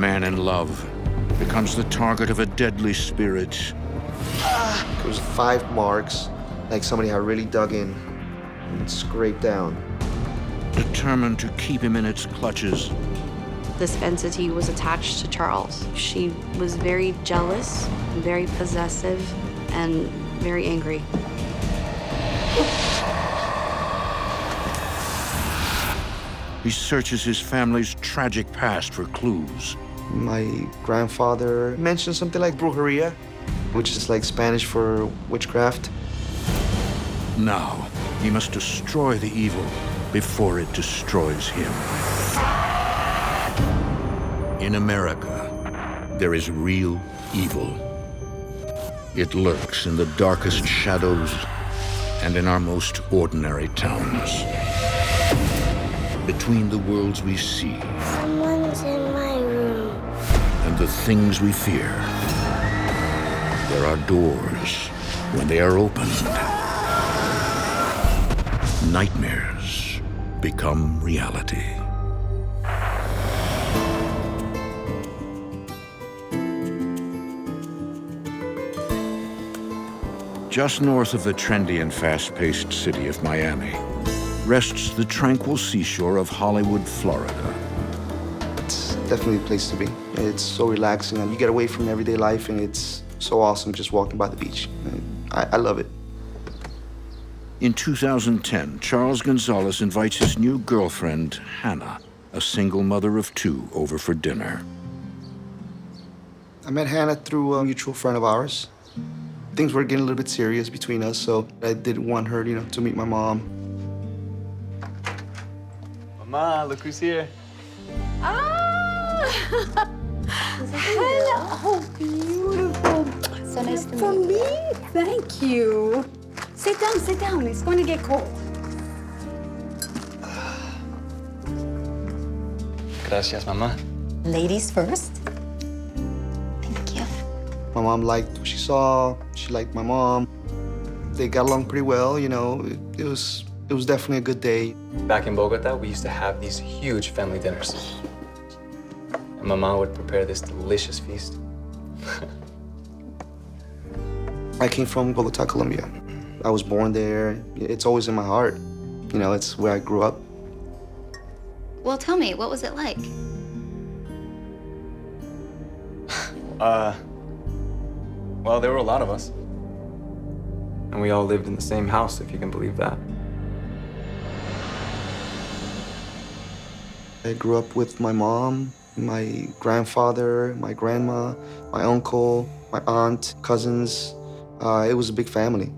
man in love becomes the target of a deadly spirit. There was 5 marks, like somebody had really dug in and scraped down. Determined to keep him in its clutches, this entity was attached to Charles. She was very jealous, very possessive, and very angry. he searches his family's tragic past for clues. My grandfather mentioned something like brujeria, which is like Spanish for witchcraft. Now, he must destroy the evil before it destroys him. In America, there is real evil. It lurks in the darkest shadows and in our most ordinary towns. Between the worlds we see Someone's in my room. and the things we fear, there are doors. When they are opened, nightmares become reality. Just north of the trendy and fast-paced city of Miami rests the tranquil seashore of Hollywood, Florida. It's definitely a place to be. It's so relaxing, and you get away from everyday life, and it's so awesome just walking by the beach. I love it. In 2010, Charles Gonzales invites his new girlfriend, Hannah, a single mother of 2, over for dinner. I met Hannah through a mutual friend of ours. Things were getting a little bit serious between us, so I didn't want her, to meet my mom. Mama, look who's here. Ah! Hello. Oh, beautiful. So nice to For meet you. me? Thank you. Sit down, sit down. It's going to get cold. Gracias, mamá. Ladies first. Thank you. My mom liked what she saw. She liked my mom. They got along pretty well, It was definitely a good day. Back in Bogota, we used to have these huge family dinners. And Mama would prepare this delicious feast. I came from Bogota, Colombia. I was born there. It's always in my heart. It's where I grew up. Well, tell me, what was it like? Well, there were a lot of us. And we all lived in the same house, if you can believe that. I grew up with my mom, my grandfather, my grandma, my uncle, my aunt, cousins. It was a big family.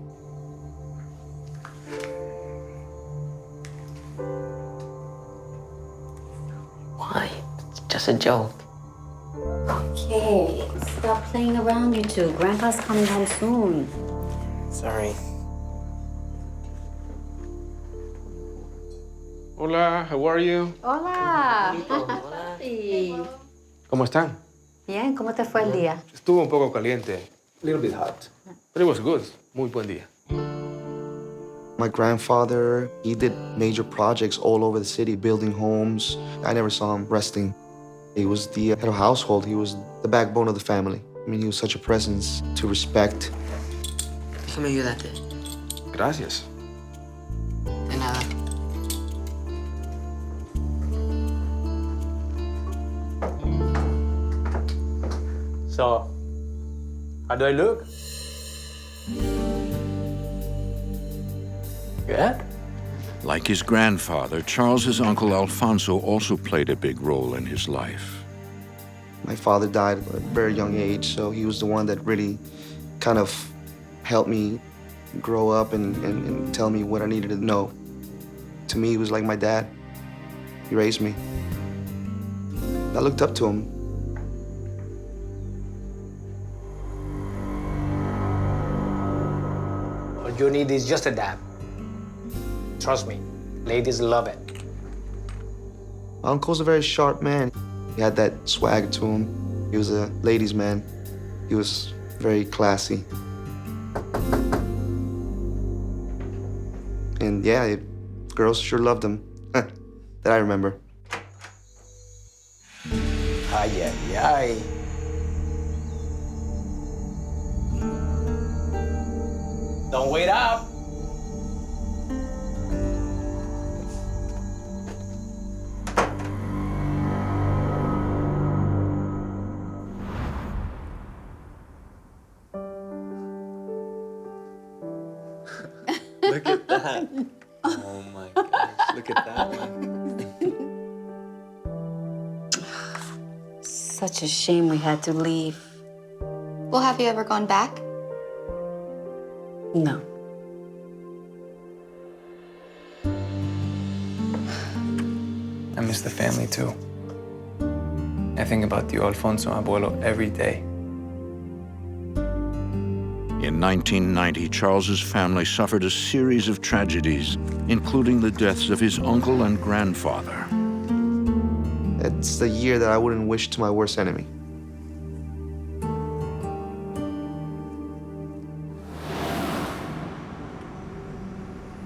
Why? It's just a joke. Okay, stop playing around, you two. Grandpa's coming home soon. Sorry. Hola, how are you? Hola. ¿Cómo están? Bien, ¿cómo te fue el día? Estuvo un poco caliente. A little bit hot. But it was good. Muy buen día. My grandfather, he did major projects all over the city, building homes. I never saw him resting. He was the head of household. He was the backbone of the family. He was such a presence to respect. Déjame ayudarte. Gracias. De nada. So, how do I look? Good? Like his grandfather, Charles's uncle Alfonso also played a big role in his life. My father died at a very young age, so he was the one that really kind of helped me grow up and tell me what I needed to know. To me, he was like my dad. He raised me. I looked up to him. All you need is just a dab. Trust me, ladies love it. My uncle's a very sharp man. He had that swagger to him. He was a ladies' man. He was very classy. And yeah, girls sure loved him, that I remember. Ay, ay, ay. Don't wait up. Look at that. Oh my gosh, look at that one. Such a shame we had to leave. Well, have you ever gone back? No. I miss the family too. I think about Tio Alfonso and Abuelo every day. In 1990, Charles's family suffered a series of tragedies, including the deaths of his uncle and grandfather. It's the year that I wouldn't wish to my worst enemy.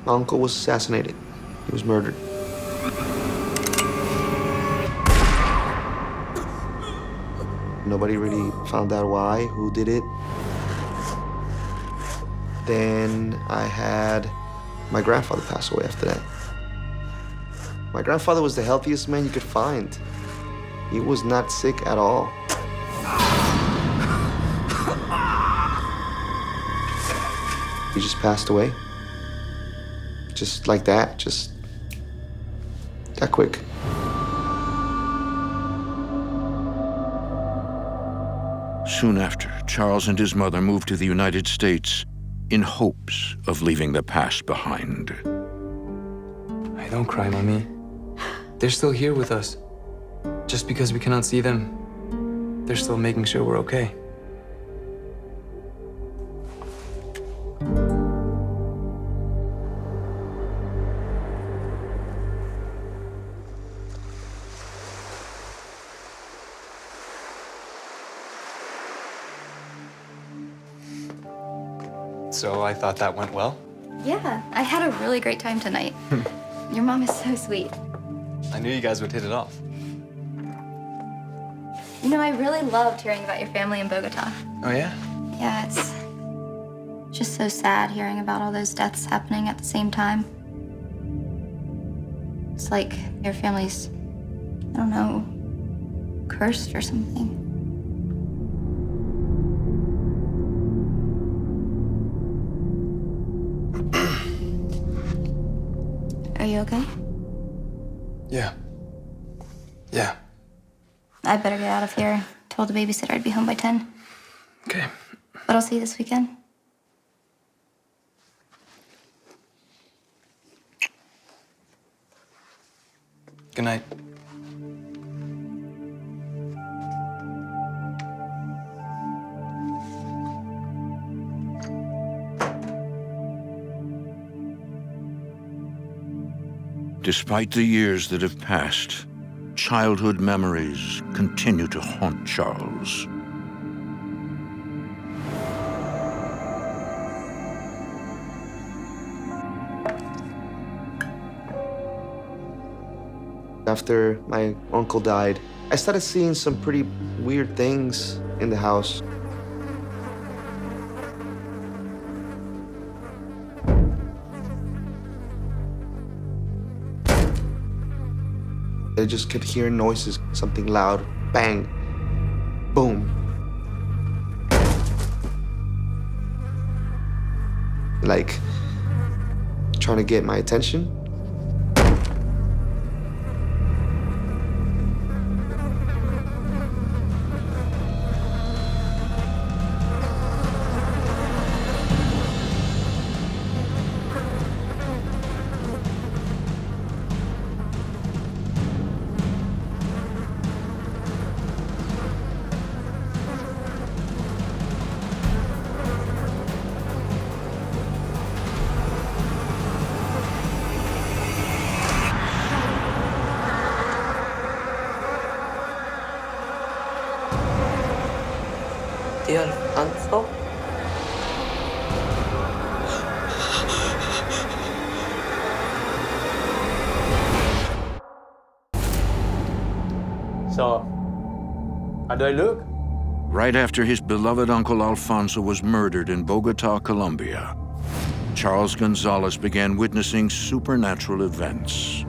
My uncle was assassinated. He was murdered. Nobody really found out why, who did it. Then I had my grandfather pass away after that. My grandfather was the healthiest man you could find. He was not sick at all. He just passed away. Just like that, just that quick. Soon after, Charles and his mother moved to the United States in hopes of leaving the past behind. Hey, don't cry, Mommy. They're still here with us. Just because we cannot see them, they're still making sure we're okay. So I thought that went well. Yeah, I had a really great time tonight. Your mom is so sweet. I knew you guys would hit it off. You know, I really loved hearing about your family in Bogota. Oh, yeah? Yeah, it's just so sad hearing about all those deaths happening at the same time. It's like your family's, I don't know, cursed or something. Are you okay? Yeah. Yeah. I better get out of here. Told the babysitter I'd be home by 10. Okay. But I'll see you this weekend. Good night. Despite the years that have passed, childhood memories continue to haunt Charles. After my uncle died, I started seeing some pretty weird things in the house. I just could hear noises, something loud, bang, boom. Like, trying to get my attention. Tio Alfonso? So, How do I look? Right after his beloved uncle Alfonso was murdered in Bogota, Colombia, Charles Gonzales began witnessing supernatural events.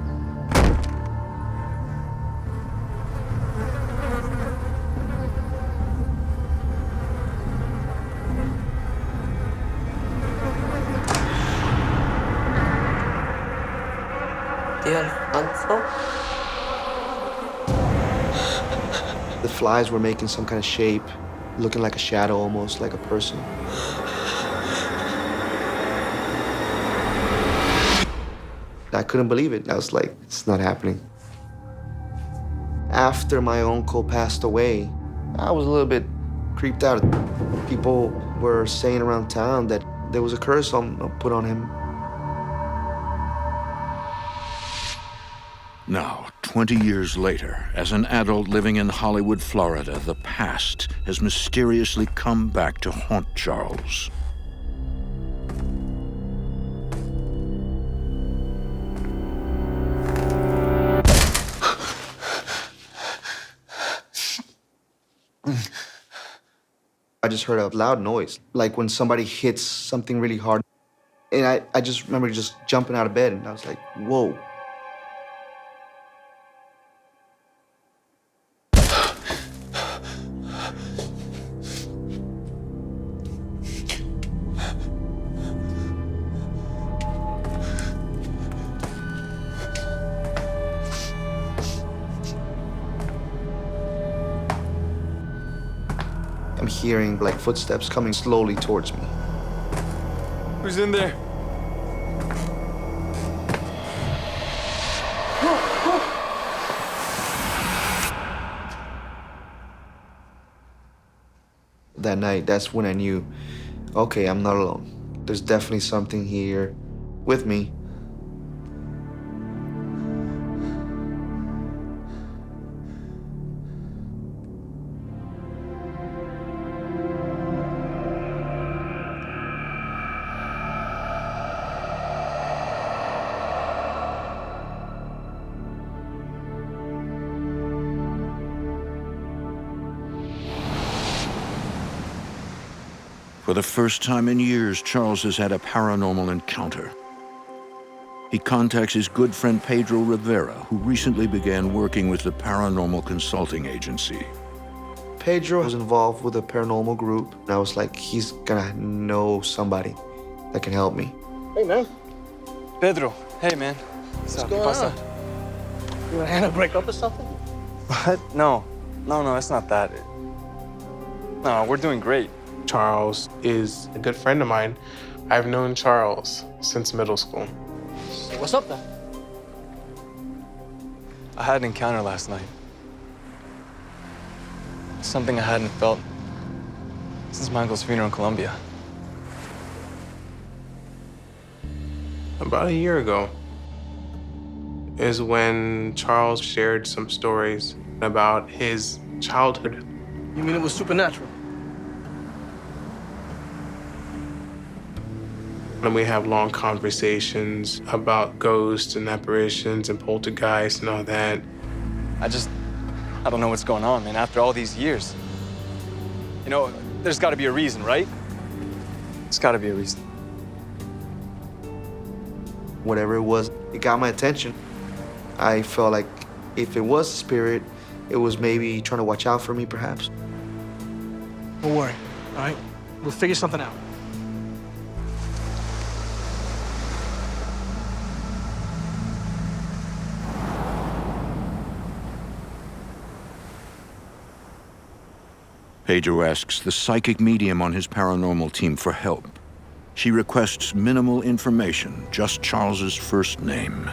Alfonso? The flies were making some kind of shape, looking like a shadow, almost like a person. I couldn't believe it. I was like, it's not happening. After my uncle passed away, I was a little bit creeped out. People were saying around town that there was a curse put on him. Now, 20 years later, as an adult living in Hollywood, Florida, the past has mysteriously come back to haunt Charles. I just heard a loud noise, like when somebody hits something really hard. And I just remember just jumping out of bed, and I was like, whoa. I'm hearing like footsteps coming slowly towards me. Who's in there? That night, that's when I knew, okay, I'm not alone. There's definitely something here with me. For the first time in years, Charles has had a paranormal encounter. He contacts his good friend Pedro Rivera, who recently began working with the paranormal consulting agency. Pedro was involved with a paranormal group, and I was like, he's gonna know somebody that can help me. Hey, man. Pedro, hey man. What's going on? You and Hannah break up or something? What? No, it's not that. No, we're doing great. Charles is a good friend of mine. I've known Charles since middle school. So what's up then? I had an encounter last night. Something I hadn't felt since my uncle's funeral in Colombia. About a year ago is when Charles shared some stories about his childhood. You mean it was supernatural? And we have long conversations about ghosts and apparitions and poltergeists and all that. I don't know what's going on, man, after all these years. You know, there's gotta be a reason, right? There's gotta be a reason. Whatever it was, it got my attention. I felt like if it was a spirit, it was maybe trying to watch out for me, perhaps. Don't worry, all right? We'll figure something out. Pedro asks the psychic medium on his paranormal team for help. She requests minimal information, just Charles's first name.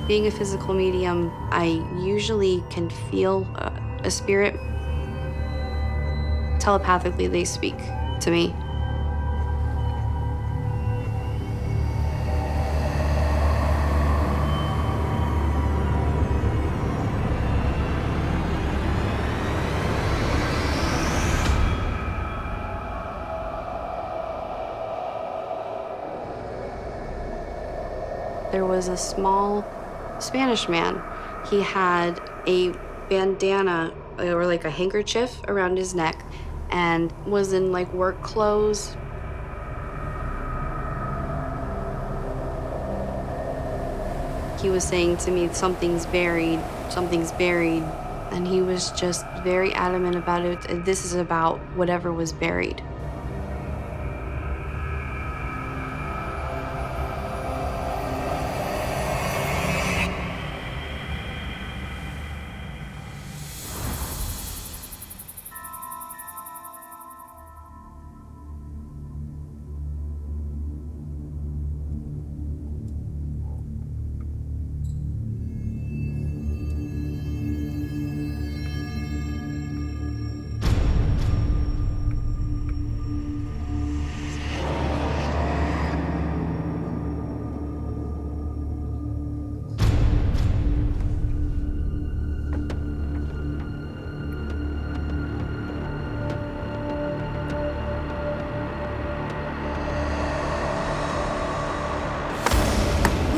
Being a physical medium, I usually can feel a spirit. Telepathically, they speak to me. There was a small Spanish man. He had a bandana or like a handkerchief around his neck and was in like work clothes. He was saying to me, something's buried, something's buried. And he was just very adamant about it. This is about whatever was buried.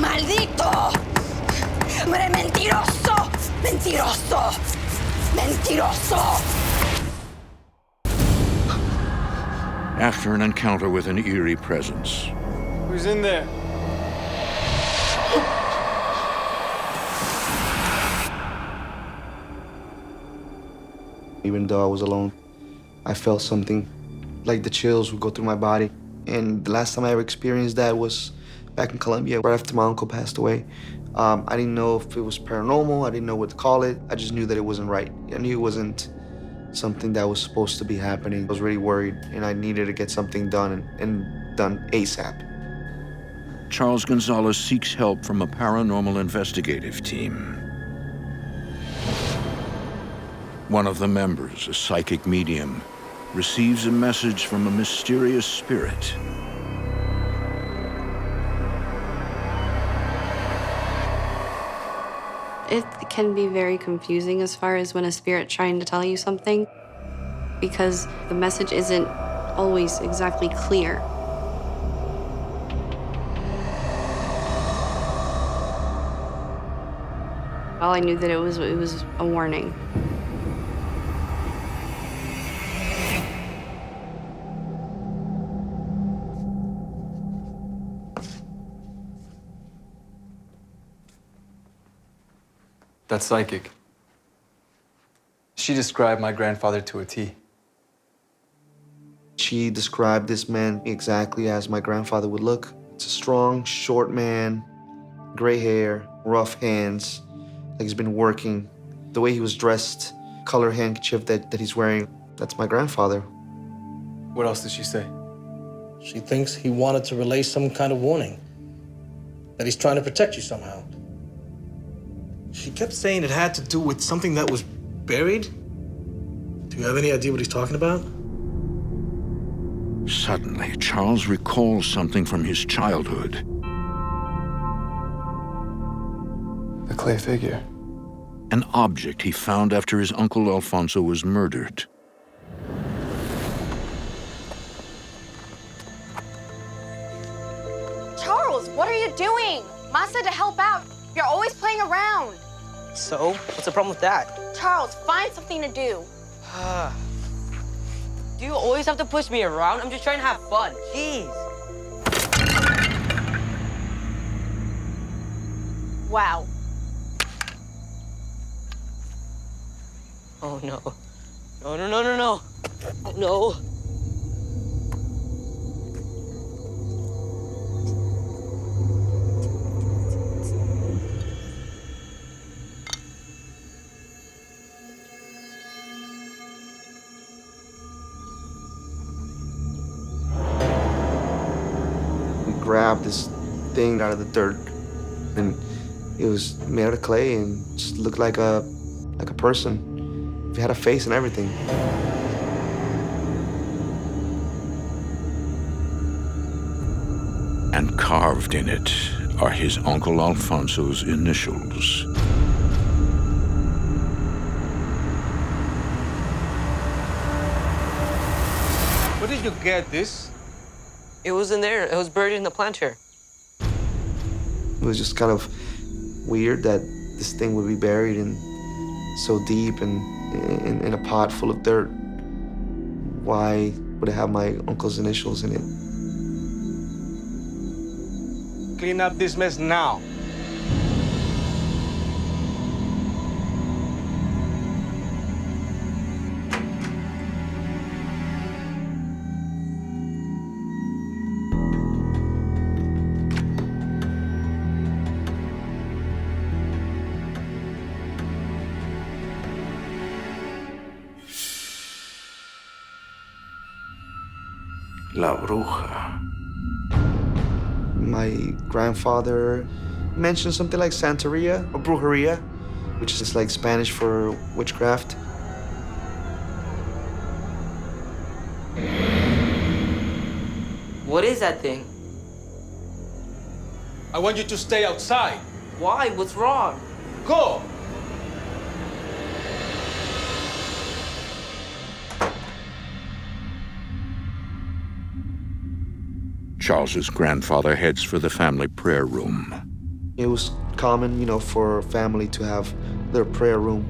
¡Maldito! ¡Hombre mentiroso! ¡Mentiroso! ¡Mentiroso! After an encounter with an eerie presence, Who's in there? Even though I was alone, I felt something, like the chills would go through my body. And the last time I ever experienced that was back in Colombia, right after my uncle passed away. I didn't know if it was paranormal, I didn't know what to call it. I just knew that it wasn't right. I knew it wasn't something that was supposed to be happening. I was really worried, and I needed to get something done, and done ASAP. Charles Gonzales seeks help from a paranormal investigative team. One of the members, a psychic medium, receives a message from a mysterious spirit. It can be very confusing as far as when a spirit's trying to tell you something, because the message isn't always exactly clear. All I knew that it was a warning. That's psychic. She described my grandfather to a T. She described this man exactly as my grandfather would look. It's a strong, short man, gray hair, rough hands, like he's been working. The way he was dressed, color handkerchief that he's wearing, that's my grandfather. What else did she say? She thinks he wanted to relay some kind of warning, that he's trying to protect you somehow. She kept saying it had to do with something that was buried. Do you have any idea what he's talking about? Suddenly, Charles recalls something from his childhood. The clay figure. An object he found after his uncle Alfonso was murdered. Charles, what are you doing? Ma said to help out. You're always playing around. So, what's the problem with that? Charles, find something to do. Do you always have to push me around? I'm just trying to have fun. Jeez. Wow. Oh, no. No, no, no, no, no. Oh, no. Grabbed this thing out of the dirt, and it was made out of clay and just looked like a person. It had a face and everything. And carved in it are his Uncle Alfonso's initials. Where did you get this? It was in there. It was buried in the planter. It was just kind of weird that this thing would be buried in so deep and in a pot full of dirt. Why would it have my uncle's initials in it? Clean up this mess now. La Bruja. My grandfather mentioned something like Santeria or Brujeria, which is like Spanish for witchcraft. What is that thing? I want you to stay outside. Why? What's wrong? Go! Charles's grandfather heads for the family prayer room. It was common, you know, for family to have their prayer room.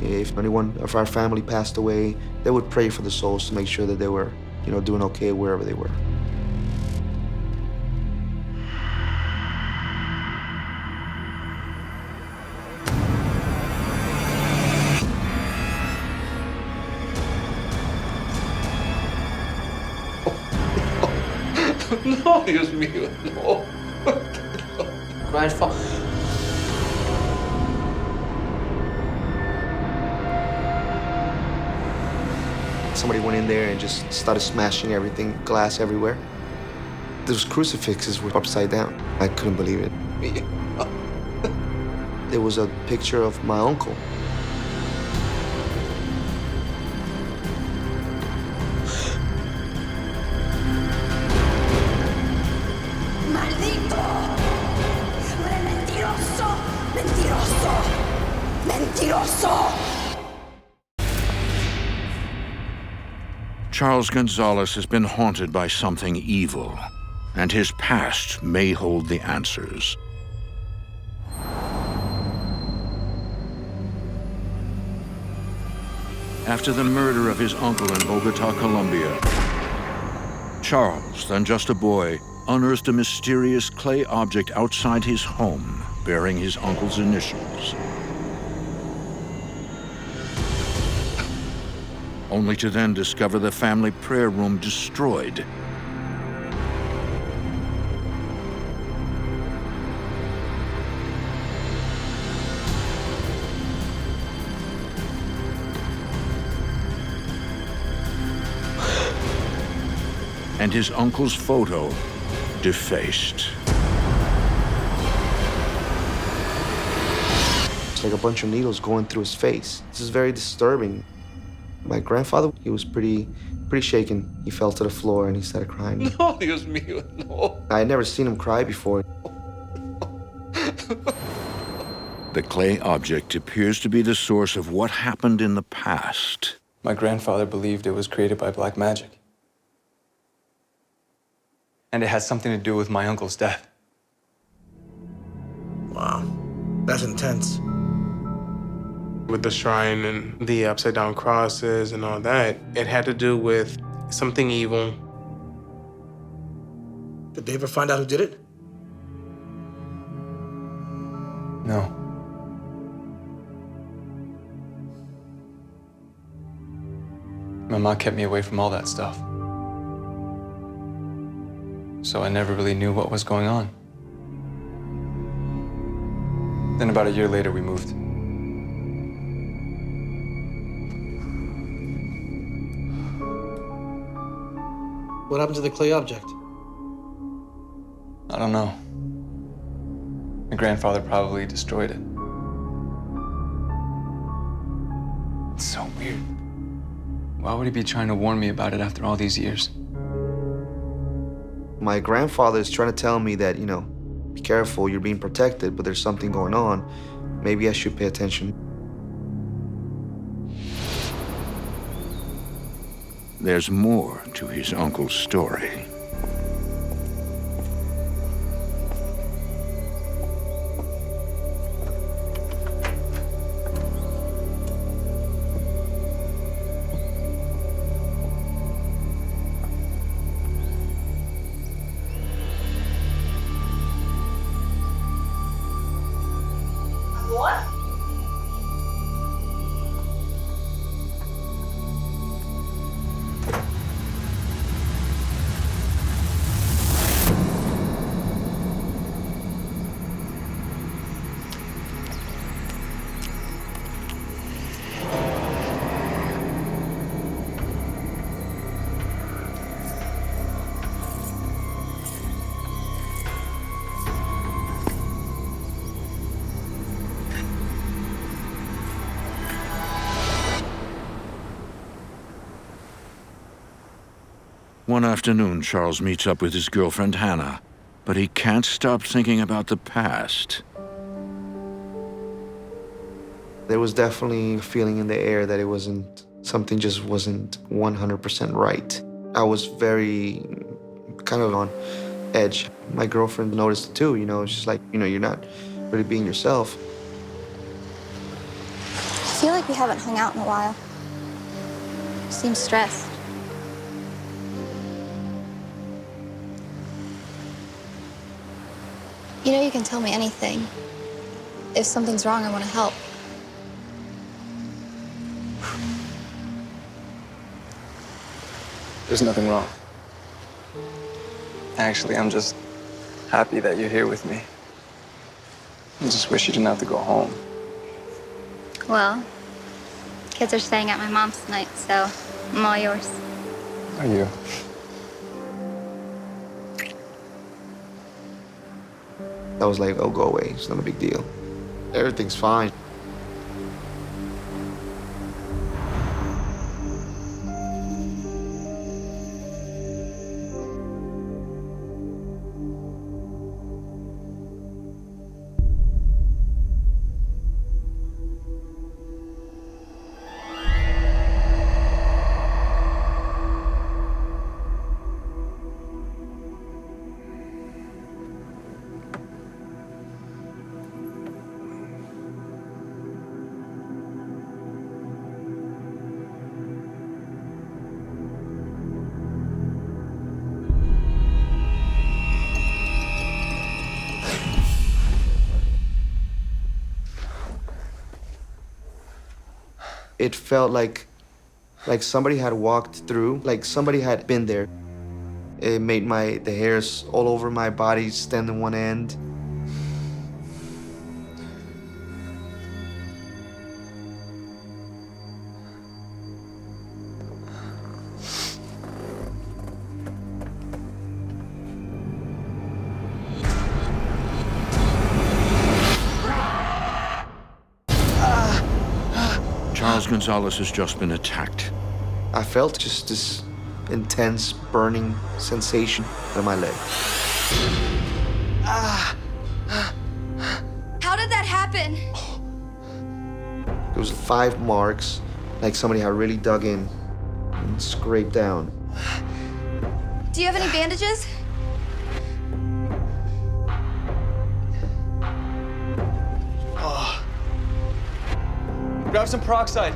If anyone of our family passed away, they would pray for the souls to make sure that they were, you know, doing okay wherever they were. No, Dios mío, no. Grandfather. Somebody went in there and just started smashing everything, glass everywhere. Those crucifixes were upside down. I couldn't believe it. There was a picture of my uncle. ¡Maldito! ¡Mentiroso! ¡Mentiroso! ¡Mentiroso! Charles Gonzales has been haunted by something evil, and his past may hold the answers. After the murder of his uncle in Bogota, Colombia, Charles, then just a boy, unearthed a mysterious clay object outside his home, bearing his uncle's initials. Only to then discover the family prayer room destroyed. And his uncle's photo defaced. It's like a bunch of needles going through his face. This is very disturbing. My grandfather, he was pretty shaken. He fell to the floor and he started crying. No, Dios mío, no. I had never seen him cry before. The clay object appears to be the source of what happened in the past. My grandfather believed it was created by black magic. And it has something to do with my uncle's death. Wow, that's intense. With the shrine and the upside down crosses and all that, it had to do with something evil. Did they ever find out who did it? No. My mom kept me away from all that stuff. So I never really knew what was going on. Then about a year later, we moved. What happened to the clay object? I don't know. My grandfather probably destroyed it. It's so weird. Why would he be trying to warn me about it after all these years? My grandfather is trying to tell me that, you know, be careful, you're being protected, but there's something going on. Maybe I should pay attention. There's more to his uncle's story. One afternoon, Charles meets up with his girlfriend, Hannah, but he can't stop thinking about the past. There was definitely a feeling in the air that something just wasn't 100% right. I was very kind of on edge. My girlfriend noticed it too, she's like, you're not really being yourself. I feel like we haven't hung out in a while. You seem stressed. You can tell me anything. If something's wrong, I want to help. There's nothing wrong. Actually, I'm just happy that you're here with me. I just wish you didn't have to go home. Well, kids are staying at my mom's tonight, so I'm all yours. Are you? I was like, oh, go away. It's not a big deal. Everything's fine. It felt like somebody had walked through, like somebody had been there. It made the hairs all over my body stand on one end. Charles Gonzales has just been attacked. I felt just this intense burning sensation in my leg. How did that happen? There was 5 marks, like somebody had really dug in and scraped down. Do you have any bandages? Grab some peroxide.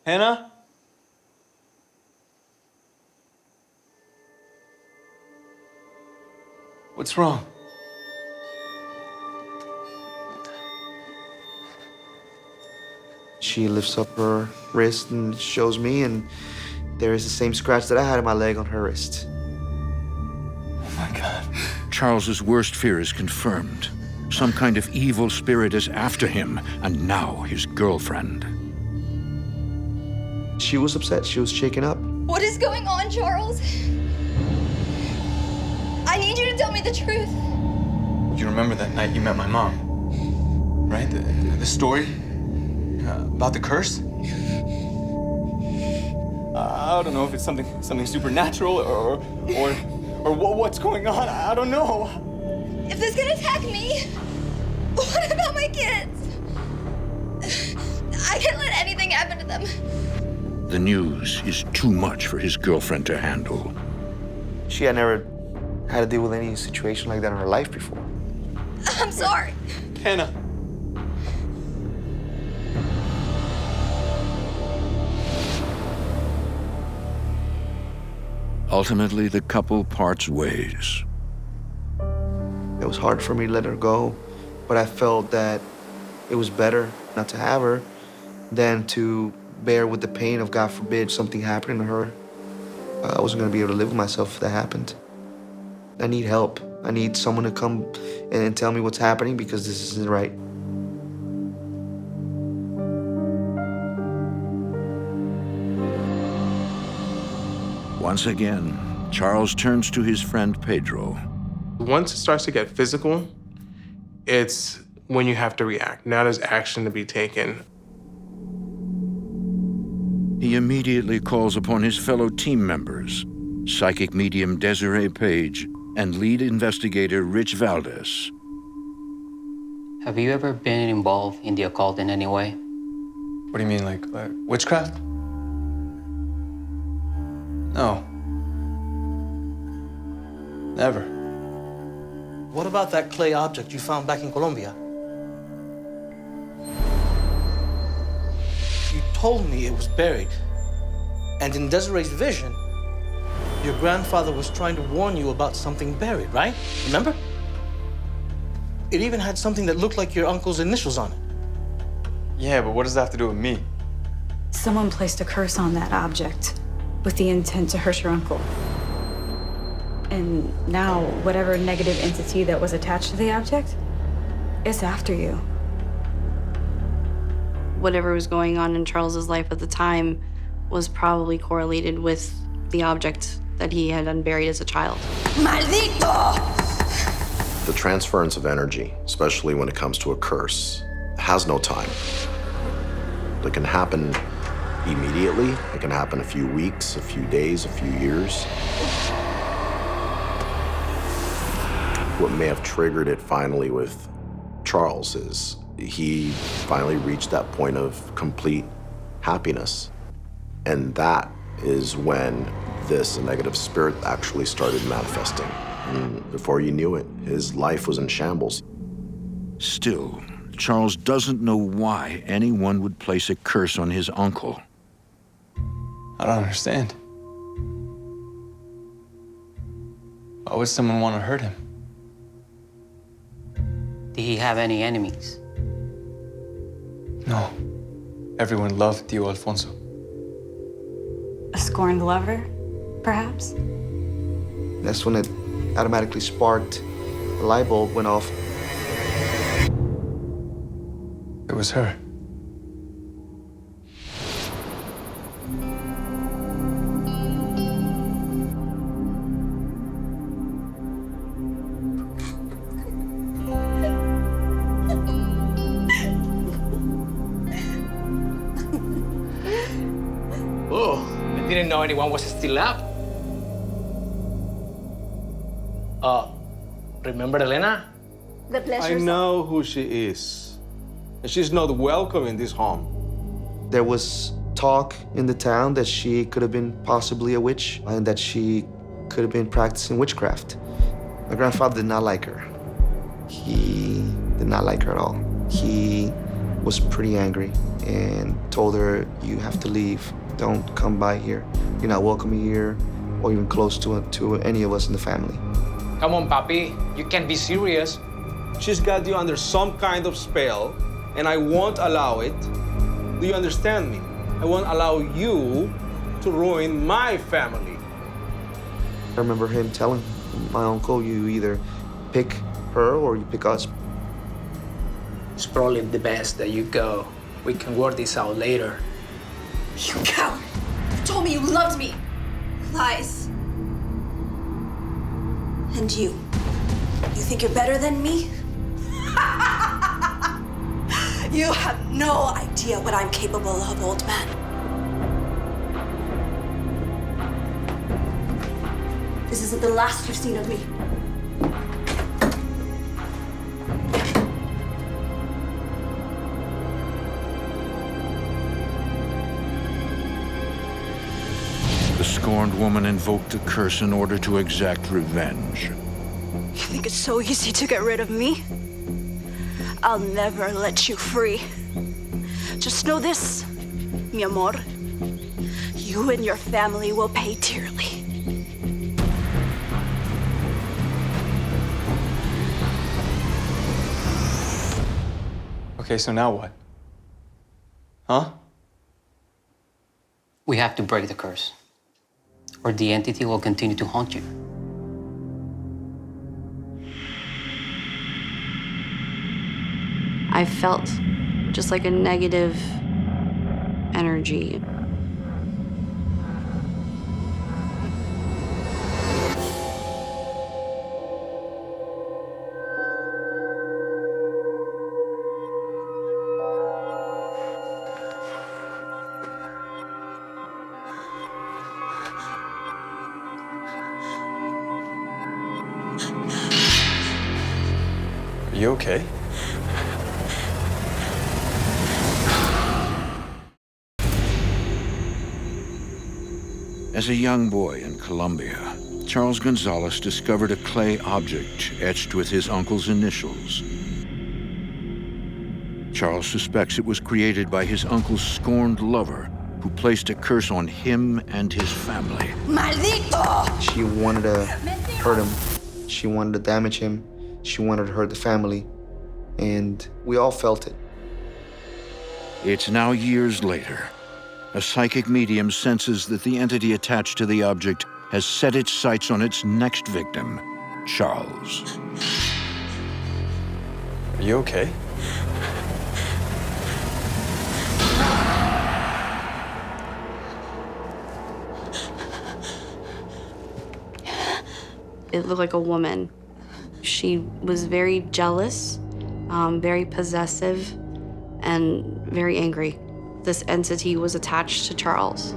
Hannah? What's wrong? She lifts up her wrist and shows me, and there is the same scratch that I had on my leg on her wrist. Oh my God. Charles's worst fear is confirmed. Some kind of evil spirit is after him, and now his girlfriend. She was upset. She was shaken up. What is going on, Charles? I need you to tell me the truth. You remember that night you met my mom, right? The story about the curse? I don't know if it's something supernatural or what's going on. I don't know. If this can attack me, what about my kids? I can't let anything happen to them. The news is too much for his girlfriend to handle. She had never had to deal with any situation like that in her life before. I'm sorry. Hannah. Ultimately, the couple parts ways. It was hard for me to let her go, but I felt that it was better not to have her than to bear with the pain of, God forbid, something happening to her. I wasn't gonna be able to live with myself if that happened. I need help. I need someone to come and tell me what's happening, because this isn't right. Once again, Charles turns to his friend Pedro. Once it starts to get physical, it's when you have to react. Now there's action to be taken. He immediately calls upon his fellow team members, psychic medium Desiree Page and lead investigator Rich Valdez. Have you ever been involved in the occult in any way? What do you mean, like witchcraft? No. Never. What about that clay object you found back in Colombia? You told me it was buried. And in Desiree's vision, your grandfather was trying to warn you about something buried, right? Remember? It even had something that looked like your uncle's initials on it. Yeah, but what does that have to do with me? Someone placed a curse on that object with the intent to hurt your uncle. And now, whatever negative entity that was attached to the object is after you. Whatever was going on in Charles's life at the time was probably correlated with the object that he had unburied as a child. Maldito! The transference of energy, especially when it comes to a curse, has no time. It can happen immediately. It can happen a few weeks, a few days, a few years. What may have triggered it finally with Charles is he finally reached that point of complete happiness. And that is when this negative spirit actually started manifesting. And before you knew it, his life was in shambles. Still, Charles doesn't know why anyone would place a curse on his uncle. I don't understand. Why would someone want to hurt him? Did he have any enemies? No. Everyone loved Tio Alfonso. A scorned lover, perhaps? That's when it automatically sparked. The light bulb went off. It was her. Oh, I didn't know anyone was still up. Remember Elena? The pleasure. I know who she is. And she's not welcome in this home. There was talk in the town that she could have been possibly a witch and that she could have been practicing witchcraft. My grandfather did not like her. He did not like her at all. He was pretty angry and told her, "You have to leave. Don't come by here. You're not welcome here or even close to any of us in the family." Come on, papi. You can't be serious. She's got you under some kind of spell, and I won't allow it. Do you understand me? I won't allow you to ruin my family. I remember him telling my uncle, "You either pick her or you pick us." It's probably the best that you go. We can work this out later. You coward! You told me you loved me. Lies. And you think you're better than me? You have no idea what I'm capable of, old man. This isn't the last you've seen of me. The scorned woman invoked a curse in order to exact revenge. You think it's so easy to get rid of me? I'll never let you free. Just know this, mi amor. You and your family will pay dearly. Okay, so now what? Huh? We have to break the curse, or the entity will continue to haunt you. I felt just like a negative energy. you okay? As a young boy in Colombia, Charles Gonzales discovered a clay object etched with his uncle's initials. Charles suspects it was created by his uncle's scorned lover, who placed a curse on him and his family. Maldito! She wanted to hurt him. She wanted to damage him. She wanted to hurt the family. And we all felt it. It's now years later. A psychic medium senses that the entity attached to the object has set its sights on its next victim, Charles. Are you okay? It looked like a woman. She was very jealous, very possessive, and very angry. This entity was attached to Charles.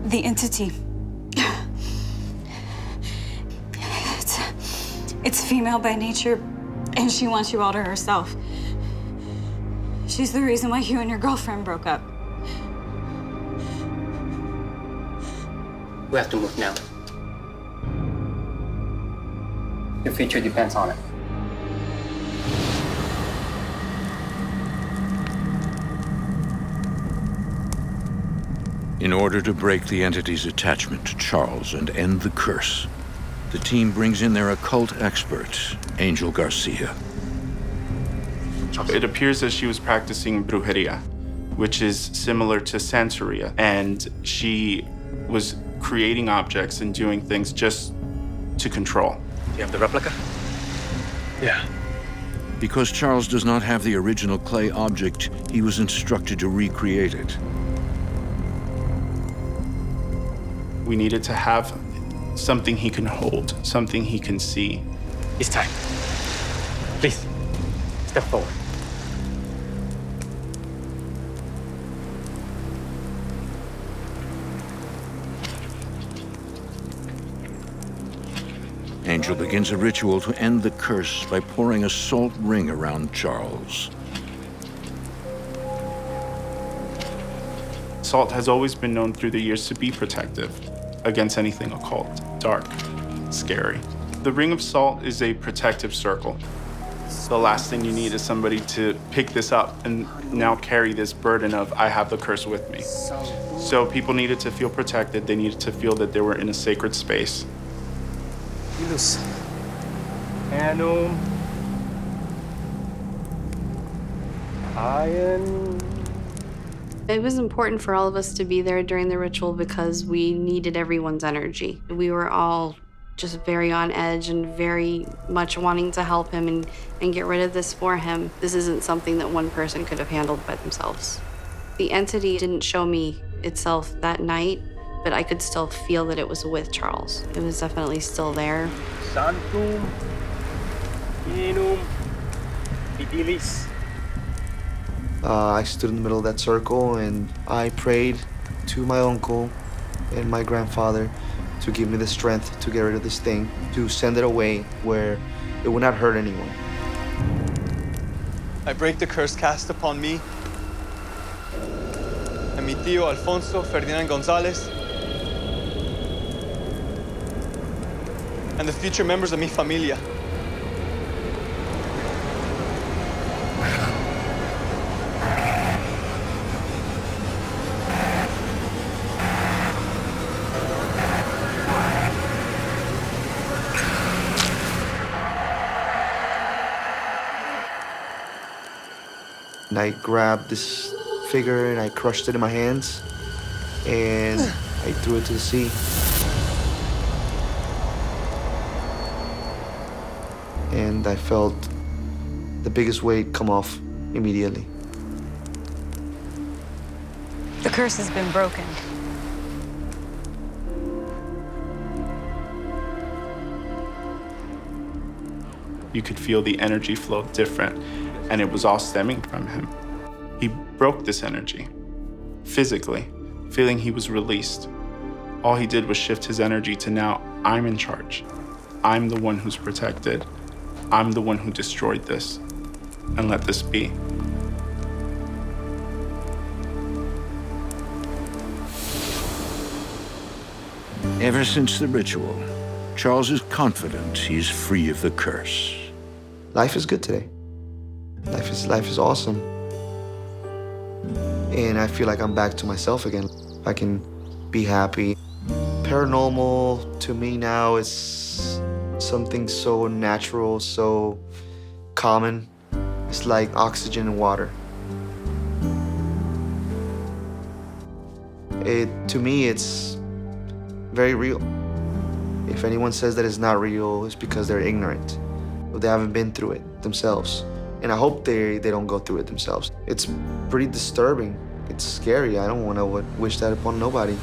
The entity. It's female by nature, and she wants you all to herself. She's the reason why you and your girlfriend broke up. We have to move now. Your future depends on it. In order to break the entity's attachment to Charles and end the curse, the team brings in their occult expert, Angel Garcia. It appears that she was practicing brujeria, which is similar to Santeria, and she was creating objects and doing things just to control. Do you have the replica? Yeah. Because Charles does not have the original clay object, he was instructed to recreate it. We needed to have something he can hold, something he can see. It's time. Please, step forward. Angel begins a ritual to end the curse by pouring a salt ring around Charles. Salt has always been known through the years to be protective against anything occult, dark, scary. The ring of salt is a protective circle. The last thing you need is somebody to pick this up and now carry this burden of, I have the curse with me. So people needed to feel protected. They needed to feel that they were in a sacred space. It was important for all of us to be there during the ritual because we needed everyone's energy. We were all just very on edge and very much wanting to help him and get rid of this for him. This isn't something that one person could have handled by themselves. The entity didn't show me itself that night, but I could still feel that it was with Charles. It was definitely still there. Sanctum Inum Vigilis. I stood in the middle of that circle and I prayed to my uncle and my grandfather to give me the strength to get rid of this thing, to send it away where it would not hurt anyone. I break the curse cast upon me and mi tío Alfonso Ferdinand Gonzales and the future members of mi familia. And I grabbed this figure and I crushed it in my hands and I threw it to the sea. And I felt the biggest weight come off immediately. The curse has been broken. You could feel the energy flow different, and it was all stemming from him. He broke this energy, physically, feeling he was released. All he did was shift his energy to now, I'm in charge. I'm the one who's protected. I'm the one who destroyed this, and let this be. Ever since the ritual, Charles is confident he's free of the curse. Life is good today. Life is awesome. And I feel like I'm back to myself again. I can be happy. Paranormal to me now is something so natural, so common. It's like oxygen and water. To me, it's very real. If anyone says that it's not real, it's because they're ignorant, or they haven't been through it themselves. And I hope they don't go through it themselves. It's pretty disturbing. It's scary. I don't want to wish that upon nobody.